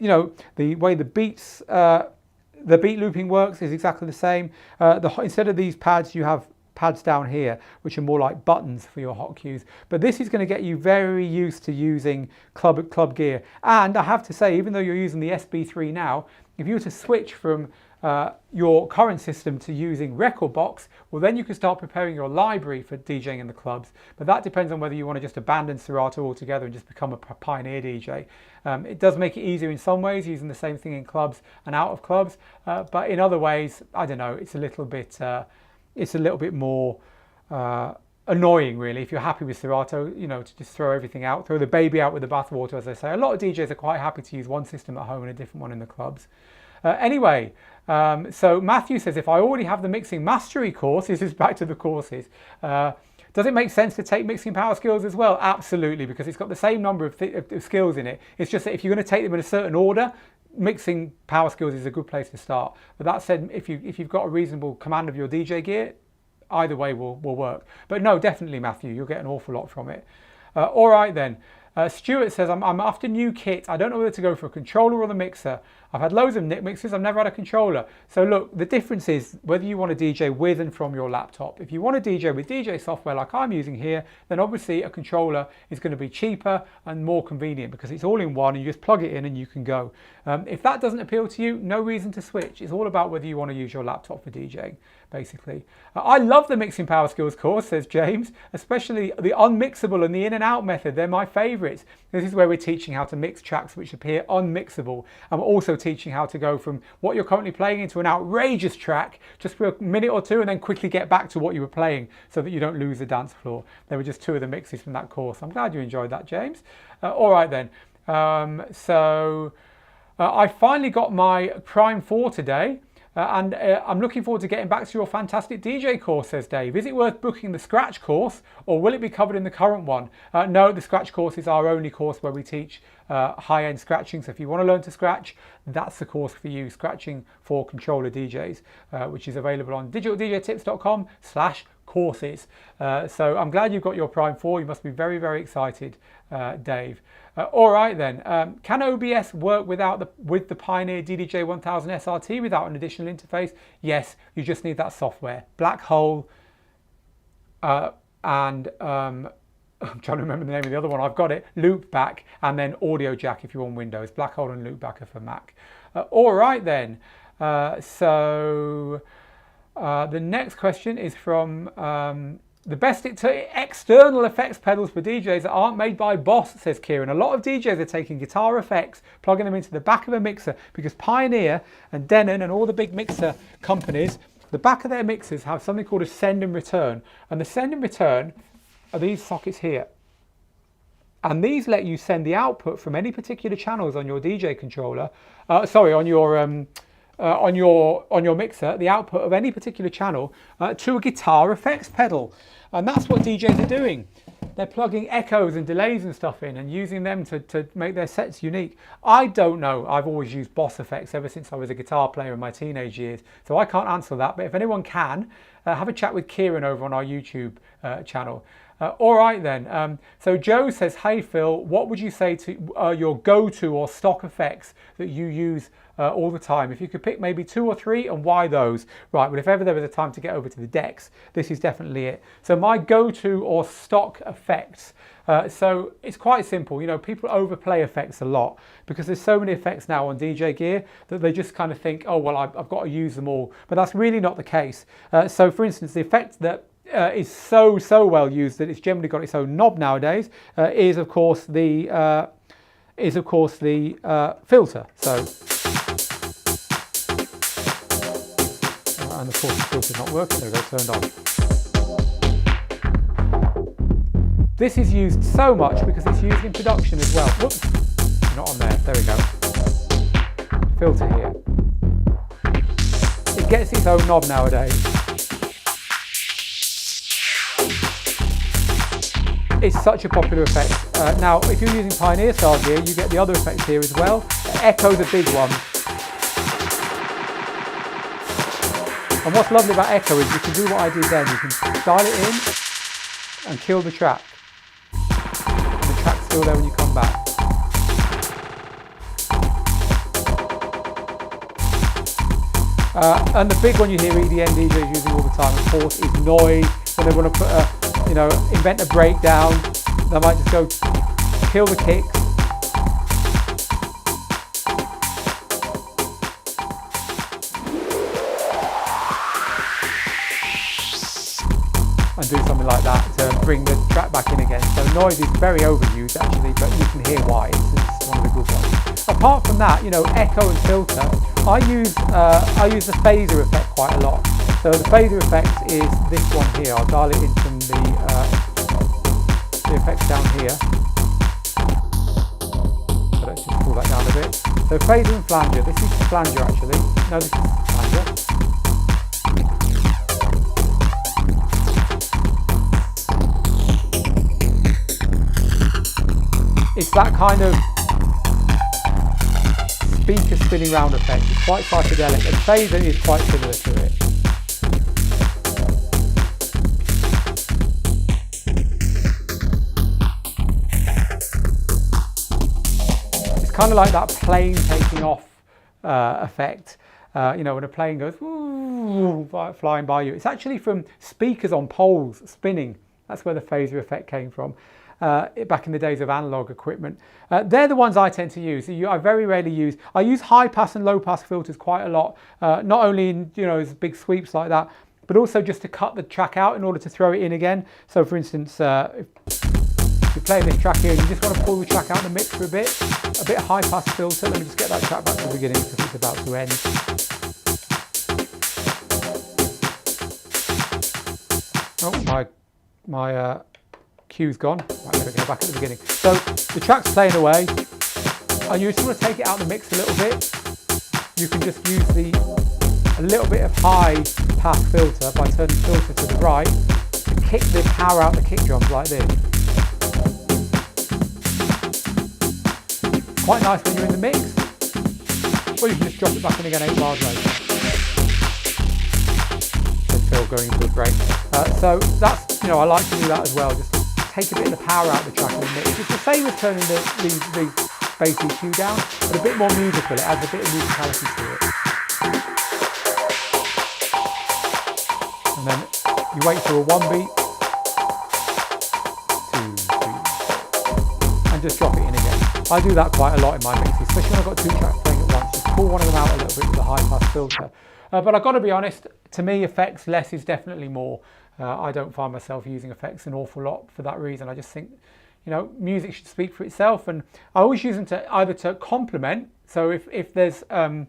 A: way the beats, the beat looping works is exactly the same. Instead of these pads, you have pads down here, which are more like buttons for your hot cues. But this is going to get you very used to using club gear. And I have to say, even though you're using the SB3 now, if you were to switch from your current system to using Rekordbox, well, then you can start preparing your library for DJing in the clubs. But that depends on whether you want to just abandon Serato altogether and just become a Pioneer DJ. It does make it easier in some ways, using the same thing in clubs and out of clubs. But in other ways, I don't know, it's a little bit more annoying, really, if you're happy with Serato, to just throw everything out, throw the baby out with the bathwater, as they say. A lot of DJs are quite happy to use one system at home and a different one in the clubs. Anyway, so Matthew says, if I already have the mixing mastery course, this is back to the courses, does it make sense to take mixing power skills as well? Absolutely, because it's got the same number of skills in it. It's just that if you're going to take them in a certain order, mixing power skills is a good place to start. But that said, if you've got a reasonable command of your DJ gear, either way will work. But no, definitely, Matthew, you'll get an awful lot from it. All right then. Stuart says, I'm after new kit. I don't know whether to go for a controller or the mixer. I've had loads of mixers, I've never had a controller. So look, the difference is whether you want to DJ with and from your laptop. If you want to DJ with DJ software like I'm using here, then obviously a controller is going to be cheaper and more convenient because it's all in one and you just plug it in and you can go. If that doesn't appeal to you, no reason to switch. It's all about whether you want to use your laptop for DJing, basically. I love the mixing power skills course, says James, especially the unmixable and the in and out method. They're my favorites. This is where we're teaching how to mix tracks which appear unmixable. And we're also teaching how to go from what you're currently playing into an outrageous track just for a minute or two and then quickly get back to what you were playing so that you don't lose the dance floor. There were just two of the mixes from that course. I'm glad you enjoyed that, James. All right then. I finally got my Prime 4 today. And I'm looking forward to getting back to your fantastic DJ course, says Dave. Is it worth booking the Scratch course or will it be covered in the current one? No, the Scratch course is our only course where we teach high-end scratching. So if you want to learn to scratch, that's the course for you, Scratching for Controller DJs, which is available on digitaldjtips.com/courses. So I'm glad you've got your Prime 4. You must be very, very excited, Dave. All right then, can OBS work with the Pioneer DDJ 1000 SRT without an additional interface? Yes, you just need that software. Black Hole and I'm trying to remember the name of the other one. I've got it. Loopback and then Audio Jack if you're on Windows. Black Hole and Loopback are for Mac. All right then. The next question is from the best external effects pedals for DJs that aren't made by Boss, says Kieran. A lot of DJs are taking guitar effects, plugging them into the back of a mixer because Pioneer and Denon and all the big mixer companies, the back of their mixers have something called a send and return. And the send and return are these sockets here. And these let you send the output from any particular channels on your DJ controller, on your mixer, the output of any particular channel to a guitar effects pedal. And that's what DJs are doing. They're plugging echoes and delays and stuff in and using them to make their sets unique. I don't know. I've always used Boss effects ever since I was a guitar player in my teenage years. So I can't answer that. But if anyone can, have a chat with Kieran over on our YouTube channel. All right then. So Joe says, hey Phil, what would you say to your go-to or stock effects that you use all the time? If you could pick maybe 2 or 3 and why those? Right, well if ever there was a time to get over to the decks, this is definitely it. So my go-to or stock effects. So it's quite simple. People overplay effects a lot because there's so many effects now on DJ gear that they just kind of think, oh, well, I've got to use them all. But that's really not the case. So for instance, the effect that is so well used that it's generally got its own knob nowadays is of course the filter. So and of course the filter's not working. There we go, turned on. This is used so much because it's used in production as well. Whoops, not on there, there we go. Filter here. It gets its own knob nowadays. It's such a popular effect. Now, if you're using Pioneer style gear, you get the other effects here as well. Echo's a big one. And what's lovely about Echo is you can do what I did then. You can dial it in and kill the track. And the track's still there when you come back. And the big one you hear EDM DJs using all the time, of course, is noise. When they want to put a, invent a breakdown, they might just go kill the kicks. And do something like that to bring the track back in again. So noise is very overused actually, but you can hear why. It's one of the good ones. Apart from that, echo and filter, I use the phaser effect quite a lot. So the phaser effect is this one here. I'll dial it in from the effects down here. So let's just pull that down a bit. So phaser and flanger. This is flanger actually. No, this is flanger. It's that kind of speaker spinning round effect. It's quite psychedelic, and phaser is quite similar to it. It's kind of like that plane taking off effect. When a plane goes woo, flying by you. It's actually from speakers on poles spinning. That's where the phaser effect came from. Back in the days of analog equipment. They're the ones I tend to use. I very rarely use, I use high pass and low pass filters quite a lot, not only in as big sweeps like that, but also just to cut the track out in order to throw it in again. So for instance, if you're playing this track here and you just want to pull the track out of the mix for a bit high pass filter. Let me just get that track back to the beginning because it's about to end. Oh, my cue's gone. Right, let me go back at the beginning. So the track's playing away, and you just want to take it out of the mix a little bit. You can just use a little bit of high pass filter by turning filter to the right to kick the power out the kick drums like this. Quite nice when you're in the mix, or you can just drop it back in again 8 bars later. There's Phil going into a break. So that's, I like to do that as well. Just take a bit of the power out of the track in the mix. It's the same as turning the bass EQ down, but a bit more musical. It adds a bit of musicality to it. And then you wait for a 1 beat, 2, 3, and just drop it in again. I do that quite a lot in my mixes, especially when I've got 2 tracks playing at once. Just pull one of them out a little bit with a high pass filter. But I've got to be honest, to me effects less is definitely more. I don't find myself using effects an awful lot for that reason. I just think, music should speak for itself, and I always use them to either to complement. So if there's a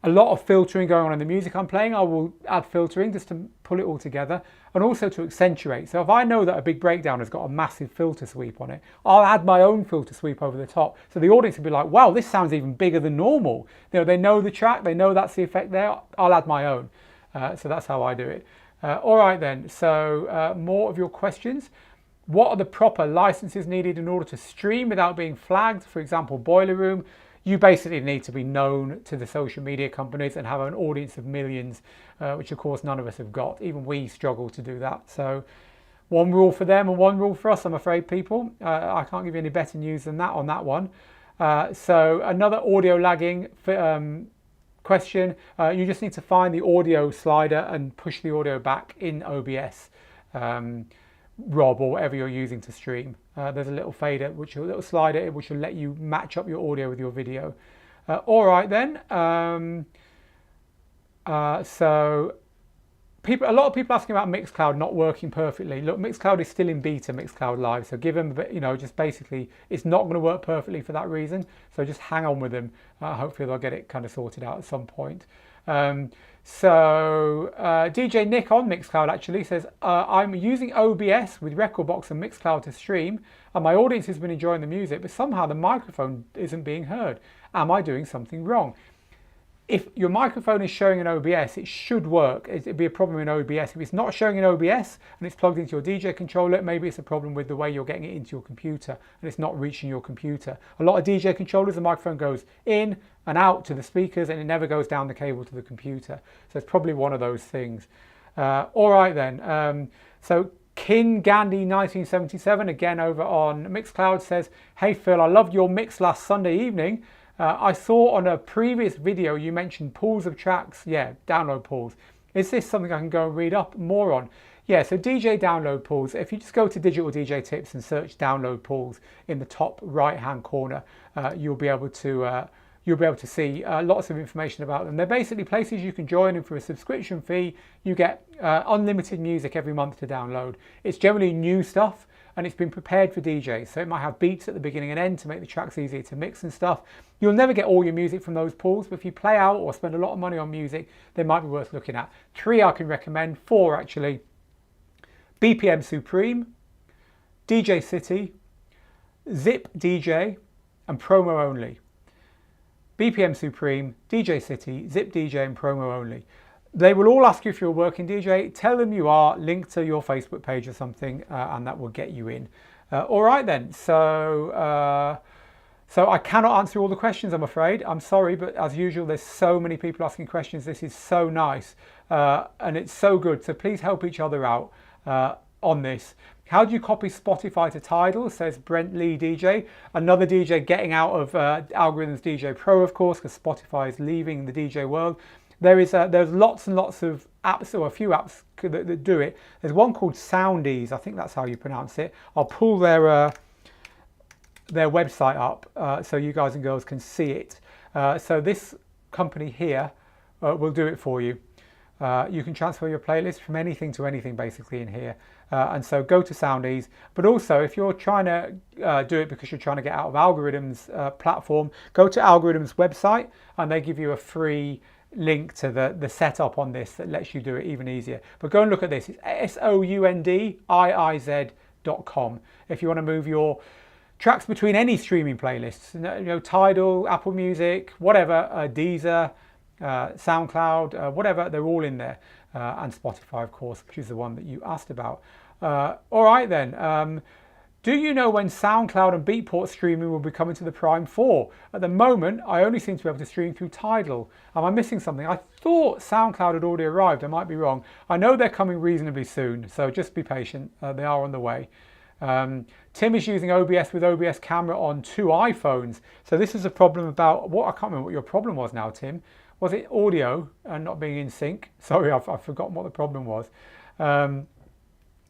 A: lot of filtering going on in the music I'm playing, I will add filtering just to pull it all together, and also to accentuate. So if I know that a big breakdown has got a massive filter sweep on it, I'll add my own filter sweep over the top. So the audience will be like, wow, this sounds even bigger than normal. They know the track, they know that's the effect there, I'll add my own. So that's how I do it. All right then, so more of your questions. What are the proper licenses needed in order to stream without being flagged? For example, Boiler Room. You basically need to be known to the social media companies and have an audience of millions, which of course none of us have got. Even we struggle to do that. So one rule for them and one rule for us, I'm afraid, people. I can't give you any better news than that on that one. So another audio lagging question, you just need to find the audio slider and push the audio back in OBS, Rob, or whatever you're using to stream. There's a little fader, a little slider, which will let you match up your audio with your video. All right then. So a lot of people asking about Mixcloud not working perfectly. Look, Mixcloud is still in beta, Mixcloud Live. So give them a bit, just basically, it's not going to work perfectly for that reason. So just hang on with them. Hopefully they'll get it kind of sorted out at some point. DJ Nick on Mixcloud actually says, I'm using OBS with Rekordbox and Mixcloud to stream, and my audience has been enjoying the music, but somehow the microphone isn't being heard. Am I doing something wrong? If your microphone is showing in OBS, it should work. It'd be a problem in OBS. If it's not showing in OBS and it's plugged into your DJ controller, maybe it's a problem with the way you're getting it into your computer and it's not reaching your computer. A lot of DJ controllers, the microphone goes in and out to the speakers and it never goes down the cable to the computer. So it's probably one of those things. All right then. So Kin Gandhi 1977, again over on Mixcloud, says, hey Phil, I loved your mix last Sunday evening. I saw on a previous video you mentioned pools of tracks, download pools. Is this something I can go and read up more on? Yeah, so DJ download pools, if you just go to Digital DJ Tips and search download pools in the top right hand corner, you'll be able to see lots of information about them. They're basically places you can join, and for a subscription fee you get unlimited music every month to download. It's generally new stuff and it's been prepared for DJs, so it might have beats at the beginning and end to make the tracks easier to mix and stuff. You'll never get all your music from those pools, but if you play out or spend a lot of money on music, they might be worth looking at. 3 I can recommend, 4 actually. BPM Supreme, DJ City, Zip DJ, and Promo Only. BPM Supreme, DJ City, Zip DJ, and Promo Only. They will all ask you if you're a working DJ. Tell them you are, link to your Facebook page or something, and that will get you in. All right then, so I cannot answer all the questions, I'm afraid. I'm sorry, but as usual, there's so many people asking questions. This is so nice, and it's so good. So please help each other out on this. How do you copy Spotify to Tidal, says Brent Lee DJ. Another DJ getting out of Algorithms DJ Pro, of course, because Spotify is leaving the DJ world. There's lots and lots of apps, or a few apps that do it. There's one called Soundees, I think that's how you pronounce it. I'll pull their website up so you guys and girls can see it. So this company here will do it for you. You can transfer your playlist from anything to anything basically in here. And so go to Soundees. But also if you're trying to do it because you're trying to get out of Algorithms platform, go to Algorithms website and they give you a free link to the setup on this that lets you do it even easier. But go and look at this. It's soundiiz.com if you want to move your tracks between any streaming playlists, you know, Tidal, Apple Music, whatever, Deezer, SoundCloud, whatever, they're all in there. And Spotify, of course, which is the one that you asked about. All right then. Do you know when SoundCloud and Beatport streaming will be coming to the Prime 4? At the moment, I only seem to be able to stream through Tidal. Am I missing something? I thought SoundCloud had already arrived. I might be wrong. I know they're coming reasonably soon, so just be patient. They are on the way. Tim is using OBS with OBS camera on 2 iPhones. So this is a problem about, I can't remember what your problem was now, Tim. Was it audio and not being in sync? Sorry, I've forgotten what the problem was.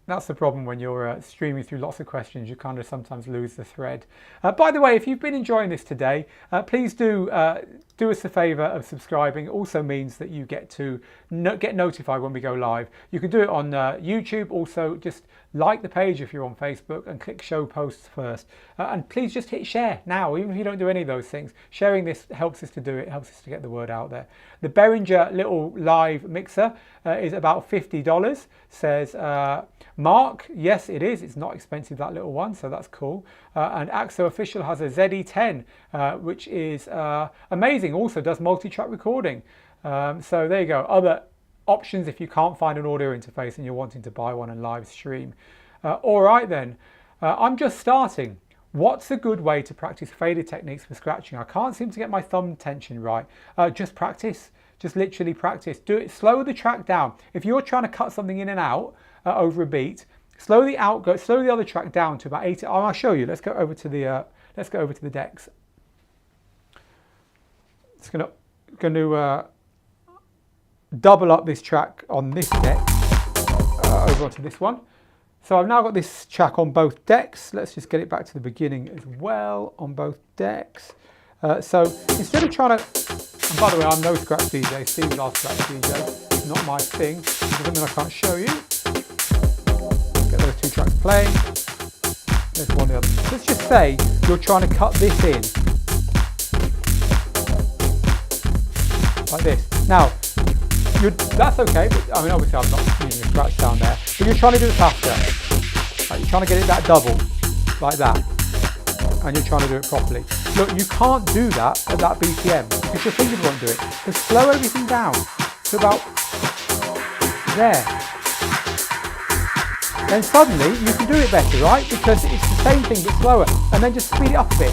A: That's the problem when you're streaming through lots of questions. You kind of sometimes lose the thread. By the way, if you've been enjoying this today, please do us a favour of subscribing. It also means that you get to get notified when we go live. You can do it on YouTube. Also, just like the page if you're on Facebook and click show posts first. And please just hit share now, even if you don't do any of those things. Sharing this helps us to do it, helps us to get the word out there. The Behringer little live mixer is about $50, says Mark. Yes, it is. It's not expensive, that little one, so that's cool. And Axo Official has a ZE10, which is amazing. Also does multi-track recording. So there you go. Other options if you can't find an audio interface and you're wanting to buy one and live stream. All right then. I'm just starting. What's a good way to practice fader techniques for scratching? I can't seem to get my thumb tension right. Just practice. Just literally practice. Do it. Slow the track down. If you're trying to cut something in and out over a beat, slow the other track down to about 80. I'll show you. Let's go over to the decks. It's going to double up this track on this deck over onto this one. So I've now got this track on both decks. Let's just get it back to the beginning as well on both decks. So instead of trying to, and by the way, I'm no scratch DJ, Steve's our scratch DJ, it's not my thing, it's something I can't show you. Get those 2 tracks playing. There's one the other. Let's just say you're trying to cut this in. Like this. Now, That's okay, but I mean, obviously I'm not using a scratch sound there, but you're trying to do it faster. Like, you're trying to get it that double, like that, and you're trying to do it properly. Look, you can't do that at that BPM because your fingers won't do it. So slow everything down to about there. Then suddenly you can do it better, right? Because it's the same thing but slower. And then just speed it up a bit,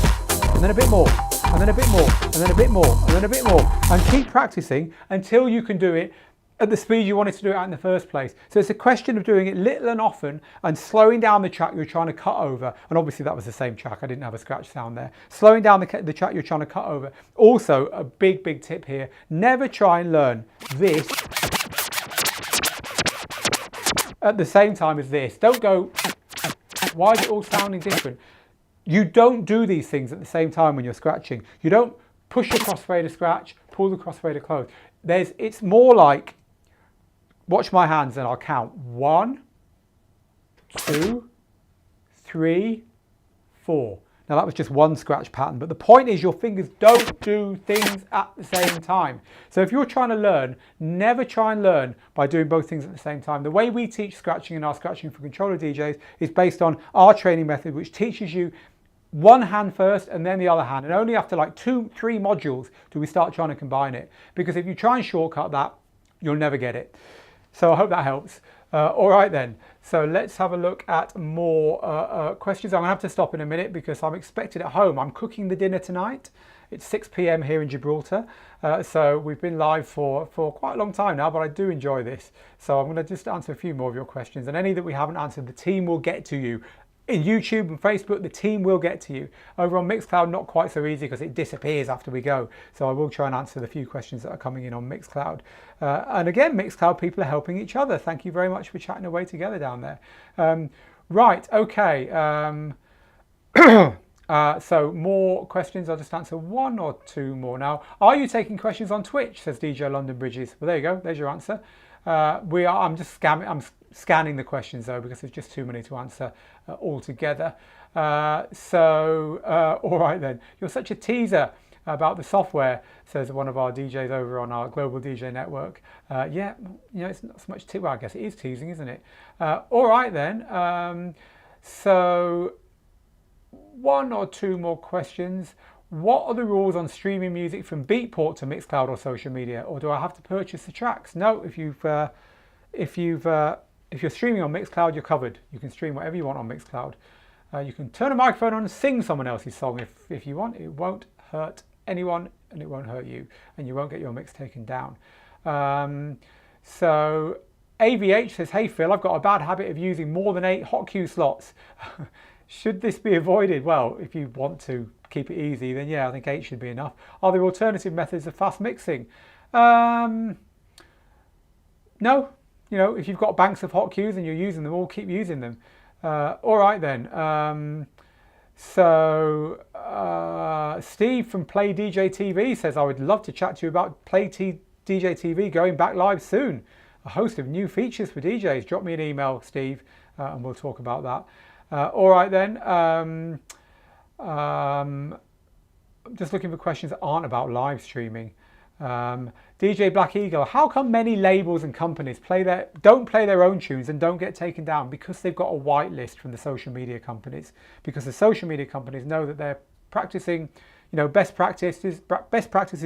A: and then a bit more, and then a bit more, and then a bit more, and then a bit more. And keep practicing until you can do it at the speed you wanted to do it at in the first place. So it's a question of doing it little and often and slowing down the track you're trying to cut over. And obviously that was the same track, I didn't have a scratch sound there. Slowing down the track you're trying to cut over. Also, a big tip here, never try and learn this at the same time as this. Don't go, why is it all sounding different? You don't do these things at the same time when you're scratching. You don't push the crossfader scratch, pull the crossfader close. It's more like, watch my hands and I'll count. 1, 2, 3, 4. Now that was just one scratch pattern, but the point is your fingers don't do things at the same time. So if you're trying to learn, never try and learn by doing both things at the same time. The way we teach scratching in our Scratching for Controller DJs is based on our training method, which teaches you one hand first and then the other hand. And only after like 2-3 modules do we start trying to combine it. Because if you try and shortcut that, you'll never get it. So I hope that helps. All right then, so let's have a look at more questions. I'm gonna have to stop in a minute because I'm expected at home. I'm cooking the dinner tonight. It's 6 p.m. here in Gibraltar. So we've been live for quite a long time now, but I do enjoy this. So I'm gonna just answer a few more of your questions, and any that we haven't answered, the team will get to you. In YouTube and Facebook, the team will get to you. Over on Mixcloud, not quite so easy because it disappears after we go. So I will try and answer the few questions that are coming in on Mixcloud. And again, Mixcloud people are helping each other. Thank you very much for chatting away together down there. Right, okay. So more questions. I'll just answer 1 or 2 more now. Are you taking questions on Twitch, says DJ London Bridges? Well, there you go. There's your answer. I'm just scanning the questions though because there's just too many to answer altogether. All right then, you're such a teaser about the software, says one of our DJs over on our global DJ network. Yeah, you know, it's not so much well, I guess it is teasing, isn't it? All right then, so 1 or 2 more questions. What are the rules on streaming music from Beatport to Mixcloud or social media, or do I have to purchase the tracks? No, if you're streaming on Mixcloud, you're covered. You can stream whatever you want on Mixcloud. You can turn a microphone on and sing someone else's song if you want. It won't hurt anyone and it won't hurt you, and you won't get your mix taken down. So AVH says, hey Phil, I've got a bad habit of using more than 8 hot cue slots. Should this be avoided? Well, if you want to keep it easy, then yeah, I think 8 should be enough. Are there alternative methods of fast mixing? No. You know, if you've got banks of hot cues and you're using them all, keep using them. All right then. Steve from Play DJ TV says, I would love to chat to you about Play DJ TV going back live soon. A host of new features for DJs. Drop me an email, Steve, and we'll talk about that. All right then. I'm just looking for questions that aren't about live streaming. DJ Black Eagle, how come many labels and companies don't play their own tunes and don't get taken down? Because they've got a whitelist from the social media companies. Because the social media companies know that they're practicing, you know, best practices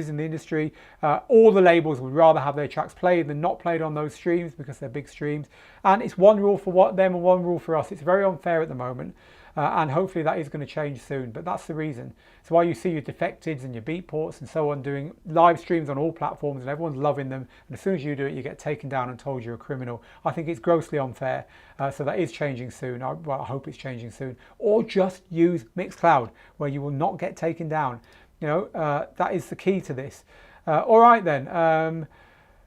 A: in the industry. All the labels would rather have their tracks played than not played on those streams because they're big streams. And it's one rule for them and one rule for us. It's very unfair at the moment. And hopefully that is going to change soon, but that's the reason. So why you see your Defecteds and your Beatports and so on doing live streams on all platforms and everyone's loving them, and as soon as you do it, you get taken down and told you're a criminal. I think it's grossly unfair. So that is changing soon. I hope it's changing soon. Or just use Mixcloud, where you will not get taken down. You know, that is the key to this. All right then. I'm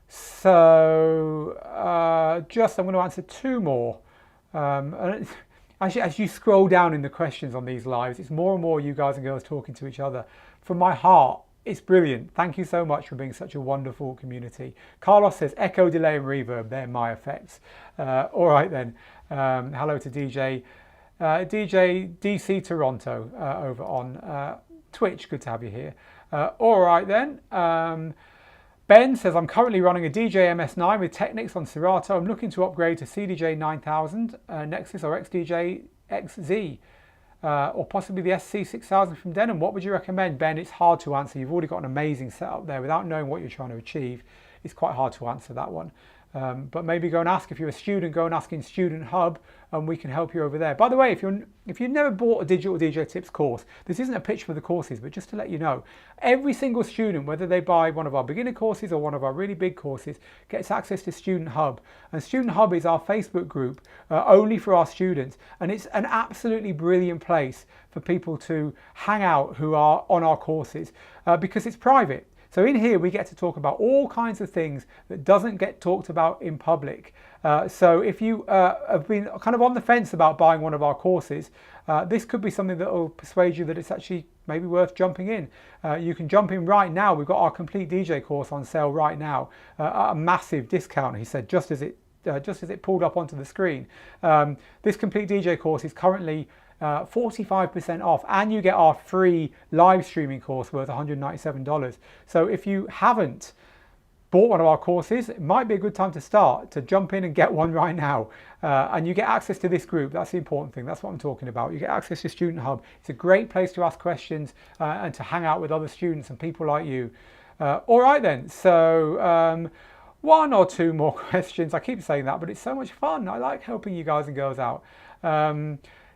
A: going to answer 2 more. Actually, as you scroll down in the questions on these lives, it's more and more you guys and girls talking to each other. From my heart, it's brilliant. Thank you so much for being such a wonderful community. Carlos says, echo, delay and reverb, they're my effects. All right then. Hello to DJ DC Toronto over on Twitch. Good to have you here. All right then. Ben says, I'm currently running a DJ MS9 with Technics on Serato. I'm looking to upgrade to CDJ 9000, Nexus or XDJ XZ, or possibly the SC 6000 from Denon. What would you recommend, Ben? It's hard to answer. You've already got an amazing setup there. Without knowing what you're trying to achieve, it's quite hard to answer that one. But maybe go and ask, if you're a student, go and ask in Student Hub and we can help you over there. By the way, if you've never bought a Digital DJ Tips course, this isn't a pitch for the courses, but just to let you know, every single student, whether they buy one of our beginner courses or one of our really big courses, gets access to Student Hub. And Student Hub is our Facebook group only for our students. And it's an absolutely brilliant place for people to hang out who are on our courses because it's private. So in here, we get to talk about all kinds of things that doesn't get talked about in public. So if you have been kind of on the fence about buying one of our courses, this could be something that will persuade you that it's actually maybe worth jumping in. You can jump in right now. We've got our complete DJ course on sale right now at a massive discount, he said, just as it pulled up onto the screen. This complete DJ course is currently 45% off, and you get our free live streaming course worth $197. So if you haven't bought one of our courses, it might be a good time to start, to jump in and get one right now. And you get access to this group. That's the important thing. That's what I'm talking about. You get access to Student Hub. It's a great place to ask questions and to hang out with other students and people like you. All right then, so one or two more questions. I keep saying that, but it's so much fun. I like helping you guys and girls out.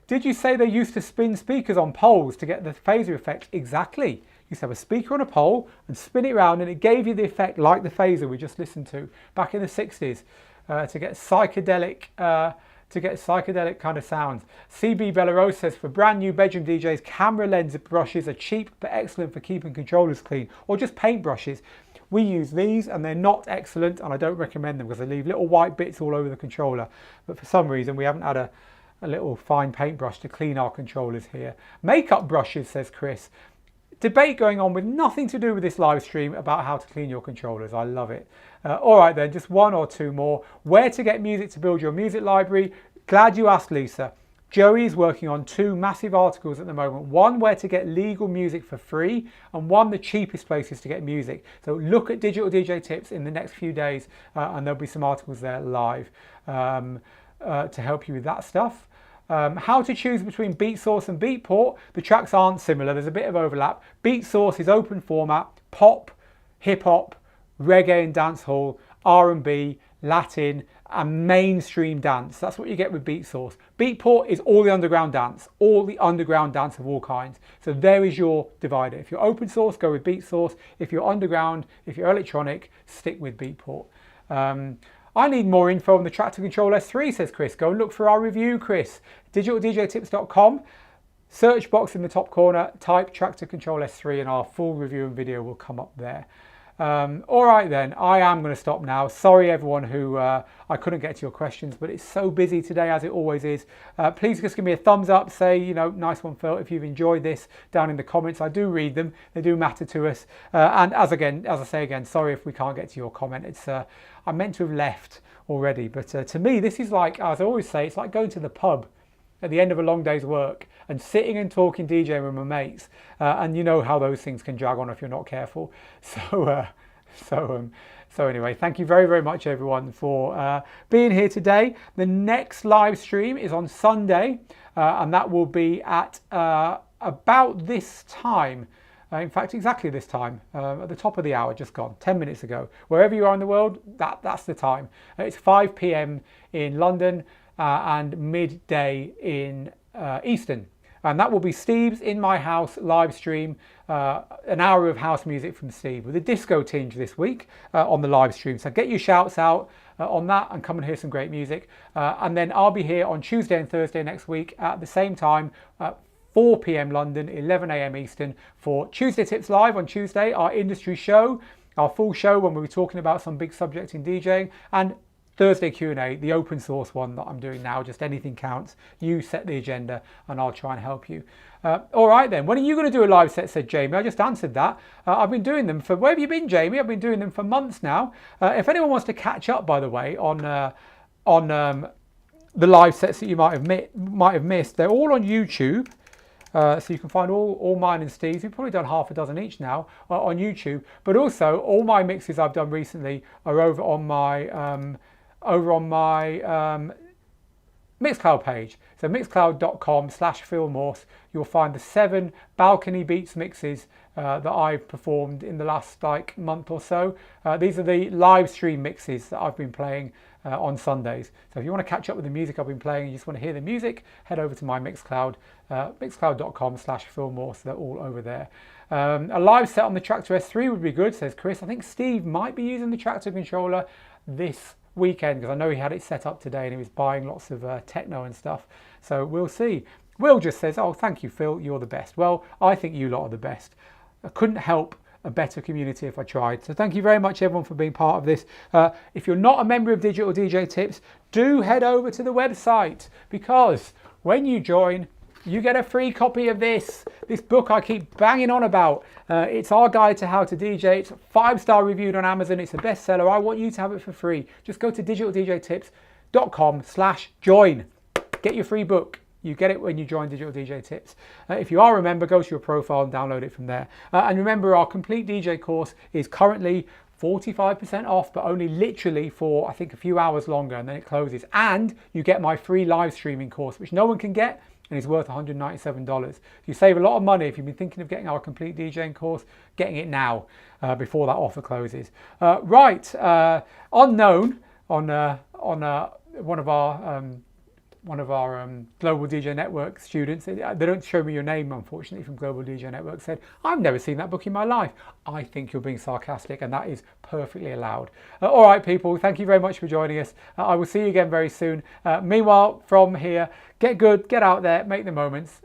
A: Did you say they used to spin speakers on poles to get the phaser effect? Exactly. You used to have a speaker on a pole and spin it around and it gave you the effect like the phaser we just listened to back in the 60s to get psychedelic kind of sounds. CB Belarus says, for brand new bedroom DJs, camera lens brushes are cheap but excellent for keeping controllers clean, or just paint brushes. We use these and they're not excellent, and I don't recommend them because they leave little white bits all over the controller. But for some reason we haven't had a little fine paintbrush to clean our controllers here. Makeup brushes, says Chris. Debate going on with nothing to do with this live stream about how to clean your controllers. I love it. All right then, just one or two more. Where to get music to build your music library? Glad you asked, Lisa. Joey is working on two massive articles at the moment. One, where to get legal music for free, and one, the cheapest places to get music. So look at Digital DJ Tips in the next few days and there'll be some articles there live to help you with that stuff. How to choose between Beatsource and Beatport. The tracks aren't similar, there's a bit of overlap. Beatsource is open format, pop, hip hop, reggae and dancehall, R&B, Latin and mainstream dance. That's what you get with Beatsource. Beatport is all the underground dance of all kinds. So there is your divider. If you're open source, go with Beatsource. If you're underground, if you're electronic, stick with Beatport. I need more info on the Tractor Control S3, says Chris. Go and look for our review, Chris. digitaldjtips.com, search box in the top corner, type Tractor Control S3 and our full review and video will come up there. All right then, I am going to stop now. Sorry everyone who I couldn't get to your questions, but it's so busy today as it always is. Please just give me a thumbs up, say, you know, nice one Phil, if you've enjoyed this down in the comments. I do read them, they do matter to us. And as I say again, sorry if we can't get to your comment. It's I meant to have left already, but to me this is like, as I always say, it's like going to the pub at the end of a long day's work and sitting and talking DJing with my mates, and you know how those things can drag on if you're not careful. So anyway, thank you very, very much everyone for being here today. The next live stream is on Sunday, and that will be at about this time. In fact, exactly this time, at the top of the hour, just gone, 10 minutes ago. Wherever you are in the world, that's the time. It's 5 p.m. in London and midday in Eastern. And that will be Steve's In My House live stream, an hour of house music from Steve with a disco tinge this week on the live stream. So get your shouts out on that and come and hear some great music. And then I'll be here on Tuesday and Thursday next week at the same time, 4 p.m. London, 11 a.m. Eastern for Tuesday Tips Live on Tuesday, our industry show, our full show when we'll be talking about some big subject in DJing, and Thursday Q&A, the open source one that I'm doing now, just anything counts. You set the agenda and I'll try and help you. All right then, when are you going to do a live set, said Jamie? I just answered that. I've been doing them for, where have you been, Jamie? I've been doing them for months now. If anyone wants to catch up, by the way, on the live sets that you might have missed, they're all on YouTube. So you can find all mine and Steve's. We've probably done half a dozen each now on YouTube. But also all my mixes I've done recently are over on my Mixcloud page. So mixcloud.com/Phil Morse. You'll find the 7 balcony beats mixes that I've performed in the last month or so. These are the live stream mixes that I've been playing on Sundays. So if you want to catch up with the music I've been playing and you just want to hear the music, head over to my Mixcloud, mixcloud.com/Phil Morse. They're all over there. A live set on the Tractor S3 would be good, says Chris. I think Steve might be using the Tractor controller this weekend because I know he had it set up today and he was buying lots of techno and stuff. So we'll see. Will just says, oh, thank you, Phil. You're the best. Well, I think you lot are the best. I couldn't help a better community if I tried. So thank you very much, everyone, for being part of this. If you're not a member of Digital DJ Tips, do head over to the website because when you join, you get a free copy of this book I keep banging on about. It's our guide to how to DJ. It's 5-star reviewed on Amazon. It's a bestseller. I want you to have it for free. Just go to digitaldjtips.com/join. Get your free book. You get it when you join Digital DJ Tips. If you are a member, go to your profile and download it from there. And remember, our complete DJ course is currently 45% off, but only literally for, I think, a few hours longer, and then it closes. And you get my free live streaming course, which no one can get, and is worth $197. You save a lot of money if you've been thinking of getting our complete DJing course, getting it now before that offer closes. Unknown on one of our Global DJ Network students, they don't show me your name, unfortunately, from Global DJ Network, said, I've never seen that book in my life. I think you're being sarcastic, and that is perfectly allowed. All right, people, thank you very much for joining us. I will see you again very soon. Meanwhile, from here, get good, get out there, make the moments.